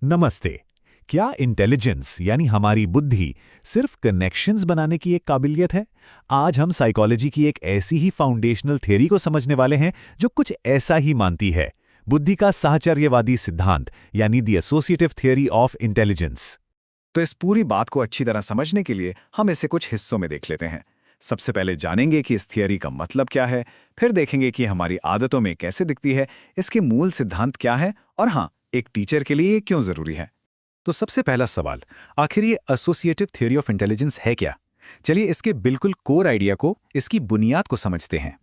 नमस्ते। क्या इंटेलिजेंस यानी हमारी बुद्धि सिर्फ कनेक्शंस बनाने की एक काबिलियत है? आज हम साइकोलॉजी की एक ऐसी ही फाउंडेशनल थ्योरी को समझने वाले हैं जो कुछ ऐसा ही मानती है। बुद्धि का साहचर्यवादी सिद्धांत यानी the associative theory of intelligence. तो इस पूरी बात को अच्छी तरह समझने के लिए हम इसे कुछ हिस्सों में देख लेते हैं। सबसे पहले जानेंगे कि इस थियरी का मतलब क्या है, फिर देखेंगे कि हमारी आदतों में कैसे दिखती है, इसके मूल सिद्धांत क्या है और हाँ, एक टीचर के लिए ये क्यों जरूरी है। तो सबसे पहला सवाल, आखिर ये एसोसिएटिव थ्योरी ऑफ इंटेलिजेंस है क्या? चलिए इसके बिल्कुल कोर आइडिया को, इसकी बुनियाद को समझते हैं।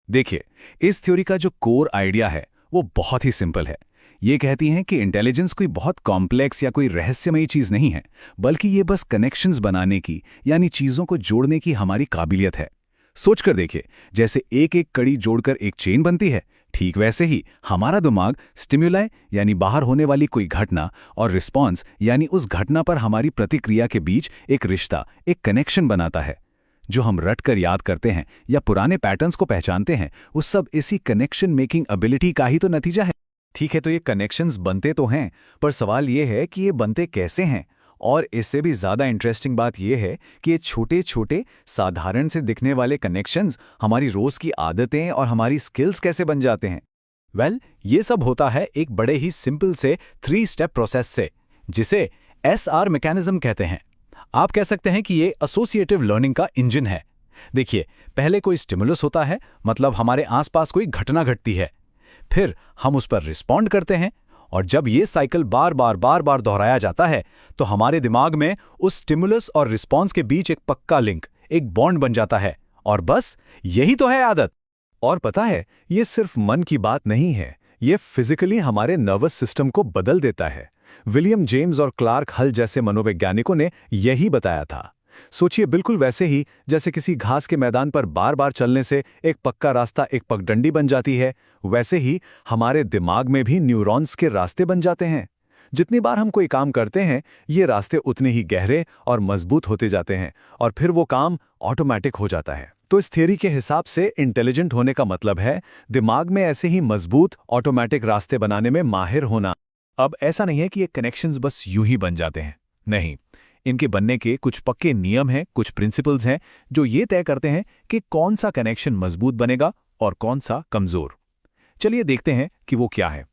देखिए, इस थ्योरी का जो कोर आइडिया है वो बहुत ही सिंपल है। ये कहती हैं कि इंटेलिजेंस कोई बहुत कॉम्प्लेक्स या कोई रहस्यमयी चीज नहीं है, बल्कि ये बस कनेक्शंस बनाने की यानी चीजों को जोड़ने की हमारी काबिलियत है। सोचकर देखिए, जैसे एक एक कड़ी जोड़कर एक चेन बनती है, ठीक वैसे ही हमारा दिमाग स्टिम्युलाई यानी बाहर होने वाली कोई घटना और रिस्पॉन्स यानी उस घटना पर हमारी प्रतिक्रिया के बीच एक रिश्ता, एक कनेक्शन बनाता है। जो हम रटकर याद करते हैं या पुराने पैटर्न्स को पहचानते हैं, वो सब इसी कनेक्शन मेकिंग एबिलिटी का ही तो नतीजा है। ठीक है, तो ये कनेक्शंस बनते तो हैं, पर सवाल ये है कि ये बनते कैसे हैं? और इससे भी ज़्यादा इंटरेस्टिंग बात यह है कि ये छोटे छोटे साधारण से दिखने वाले कनेक्शंस हमारी रोज़ की आदतें और हमारी स्किल्स कैसे बन जाते हैं। ये सब होता है एक बड़े ही सिंपल से 3 स्टेप प्रोसेस से, जिसे SR मैकेनिज्म कहते हैं। आप कह सकते हैं कि ये एसोसिएटिव लर्निंग का इंजन है। देखिए, पहले कोई स्टिमुलस होता है, मतलब हमारे आसपास कोई घटना घटती है। फिर हम उस पर रिस्पॉन्ड करते हैं, और जब ये साइकिल बार बार दोहराया जाता है तो हमारे दिमाग में उस स्टिमुलस और रिस्पॉन्स के बीच एक पक्का लिंक, एक बॉन्ड बन जाता है। और बस यही तो है आदत। और पता है, ये सिर्फ मन की बात नहीं है, ये फिजिकली हमारे नर्वस सिस्टम को बदल देता है। विलियम जेम्स और क्लार्क हल जैसे मनोवैज्ञानिकों ने यही बताया था। सोचिए, बिल्कुल वैसे ही जैसे किसी घास के मैदान पर बार बार चलने से एक पक्का रास्ता एक पगडंडी बन जाती है, वैसे ही हमारे दिमाग में भी न्यूरॉन्स के रास्ते बन जाते हैं। जितनी बार हम कोई काम करते हैं, ये रास्ते उतने ही गहरे और मजबूत होते जाते हैं, और फिर वो काम ऑटोमेटिक हो जाता है। तो इस थियरी के हिसाब से इंटेलिजेंट होने का मतलब है दिमाग में ऐसे ही मजबूत ऑटोमेटिक रास्ते बनाने में माहिर होना। अब ऐसा नहीं है कि ये कनेक्शंस बस यूं ही बन जाते हैं, नहीं। इनके बनने के कुछ पक्के नियम हैं, कुछ प्रिंसिपल्स हैं जो ये तय करते हैं कि कौन सा कनेक्शन मजबूत बनेगा और कौन सा कमजोर। चलिए देखते हैं कि वो क्या है।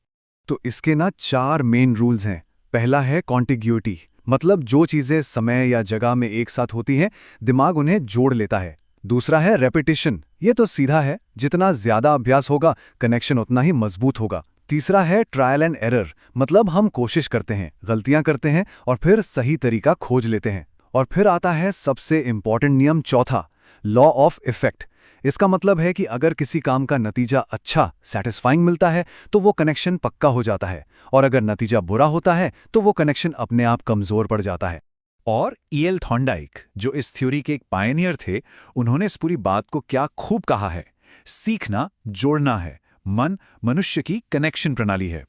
तो इसके 4 मेन रूल्स हैं। पहला है कॉन्टिग्यूटी, मतलब जो चीजें समय या जगह में एक साथ होती हैं, दिमाग उन्हें जोड़ लेता है। दूसरा है रेपिटेशन, ये तो सीधा है, जितना ज्यादा अभ्यास होगा कनेक्शन उतना ही मजबूत होगा। तीसरा है ट्रायल एंड एरर, मतलब हम कोशिश करते हैं, गलतियां करते हैं और फिर सही तरीका खोज लेते हैं। और फिर आता है सबसे इंपॉर्टेंट नियम, चौथा, लॉ ऑफ इफेक्ट। इसका मतलब है कि अगर किसी काम का नतीजा अच्छा, सैटिस्फाइंग मिलता है तो वो कनेक्शन पक्का हो जाता है, और अगर नतीजा बुरा होता है तो वो कनेक्शन अपने आप कमजोर पड़ जाता है। और E.L. थॉर्नडाइक, जो इस थ्योरी के एक पायनियर थे, उन्होंने इस पूरी बात को क्या खूब कहा है, सीखना जोड़ना है, मन मनुष्य की कनेक्शन प्रणाली है।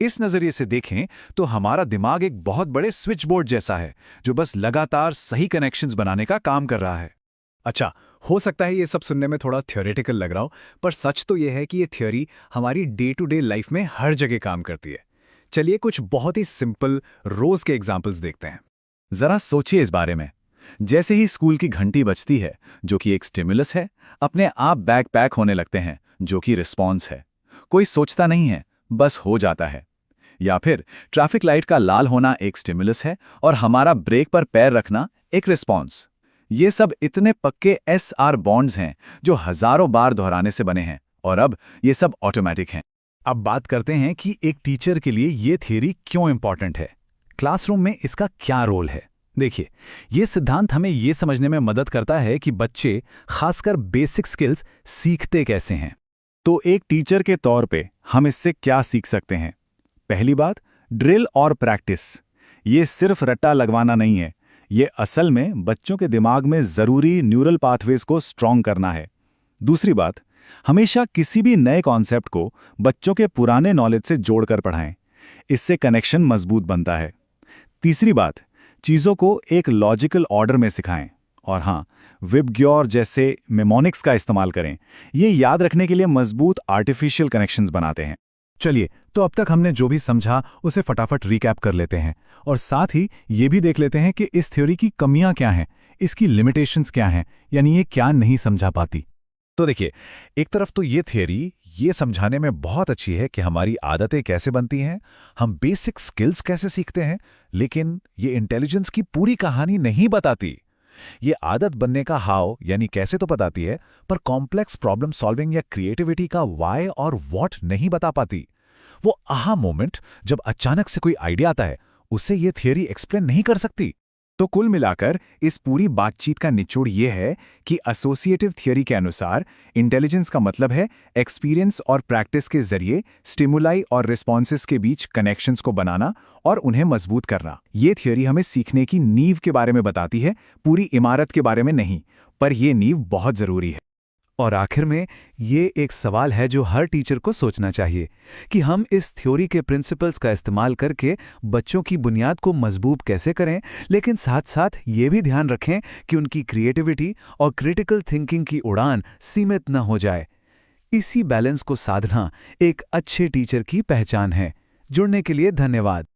इस नजरिए से देखें तो हमारा दिमाग एक बहुत बड़े स्विच बोर्ड जैसा है, जो बस लगातार सही कनेक्शंस बनाने का काम कर रहा है। अच्छा, हो सकता है ये सब सुनने में थोड़ा थ्योरेटिकल लग रहा हो, पर सच तो ये है कि ये थ्योरी हमारी डे टू डे लाइफ में हर जगह काम करती है। चलिए कुछ बहुत ही सिंपल रोज के एग्जाम्पल्स देखते हैं। जरा सोचिए इस बारे में। जैसे ही स्कूल की घंटी बजती है, जो कि एक स्टिमुलस है, अपने आप बैग पैक होने लगते हैं, जो कि रिस्पॉन्स है। कोई सोचता नहीं है, बस हो जाता है। या फिर ट्रैफिक लाइट का लाल होना एक स्टिमुलस है और हमारा ब्रेक पर पैर रखना एक रिस्पॉन्स। ये सब इतने पक्के SR बॉन्ड्स हैं जो हजारों बार दोहराने से बने हैं, और अब ये सब ऑटोमेटिक हैं। अब बात करते हैं कि एक टीचर के लिए ये थ्योरी क्यों इंपॉर्टेंट है, क्लासरूम में इसका क्या रोल है। देखिए, ये सिद्धांत हमें ये समझने में मदद करता है कि बच्चे, खासकर बेसिक स्किल्स, सीखते कैसे हैं। तो एक टीचर के तौर पे हम इससे क्या सीख सकते हैं? पहली बात, ड्रिल और प्रैक्टिस। ये सिर्फ रट्टा लगवाना नहीं है, ये असल में बच्चों के दिमाग में ज़रूरी न्यूरल पाथवेज को स्ट्रॉन्ग करना है। दूसरी बात, हमेशा किसी भी नए कॉन्सेप्ट को बच्चों के पुराने नॉलेज से जोड़कर पढ़ाएं, इससे कनेक्शन मजबूत बनता है। तीसरी बात, चीज़ों को एक लॉजिकल ऑर्डर में सिखाएं, और हाँ, विबग्योर जैसे मेमोनिक्स का इस्तेमाल करें। ये याद रखने के लिए मजबूत आर्टिफिशियल कनेक्शंस बनाते हैं। चलिए, तो अब तक हमने जो भी समझा उसे फटाफट रिकैप कर लेते हैं और साथ ही ये भी देख लेते हैं कि इस थ्योरी की कमियां क्या हैं, इसकी लिमिटेशंस क्या हैं, यानी ये क्या नहीं समझा पाती। तो देखिए, एक तरफ तो ये थियरी ये समझाने में बहुत अच्छी है कि हमारी आदतें कैसे बनती हैं, हम बेसिक स्किल्स कैसे सीखते हैं, लेकिन ये इंटेलिजेंस की पूरी कहानी नहीं बताती। ये आदत बनने का हाउ यानी कैसे तो बताती है, पर कॉम्प्लेक्स प्रॉब्लम सॉल्विंग या क्रिएटिविटी का व्हाई और व्हाट नहीं बता पाती। वो आहा मोमेंट जब अचानक से कोई आइडिया आता है, उसे ये थियरी एक्सप्लेन नहीं कर सकती। तो कुल मिलाकर इस पूरी बातचीत का निचोड़ ये है कि एसोसिएटिव थियरी के अनुसार इंटेलिजेंस का मतलब है एक्सपीरियंस और प्रैक्टिस के जरिए स्टिमुलाई और रिस्पॉन्सेस के बीच कनेक्शंस को बनाना और उन्हें मजबूत करना। ये थियरी हमें सीखने की नींव के बारे में बताती है, पूरी इमारत के बारे में नहीं, पर यह नींव बहुत जरूरी है। और आखिर में ये एक सवाल है जो हर टीचर को सोचना चाहिए कि हम इस थ्योरी के प्रिंसिपल्स का इस्तेमाल करके बच्चों की बुनियाद को मजबूत कैसे करें, लेकिन साथ साथ ये भी ध्यान रखें कि उनकी क्रिएटिविटी और क्रिटिकल थिंकिंग की उड़ान सीमित न हो जाए। इसी बैलेंस को साधना एक अच्छे टीचर की पहचान है। जुड़ने के लिए धन्यवाद।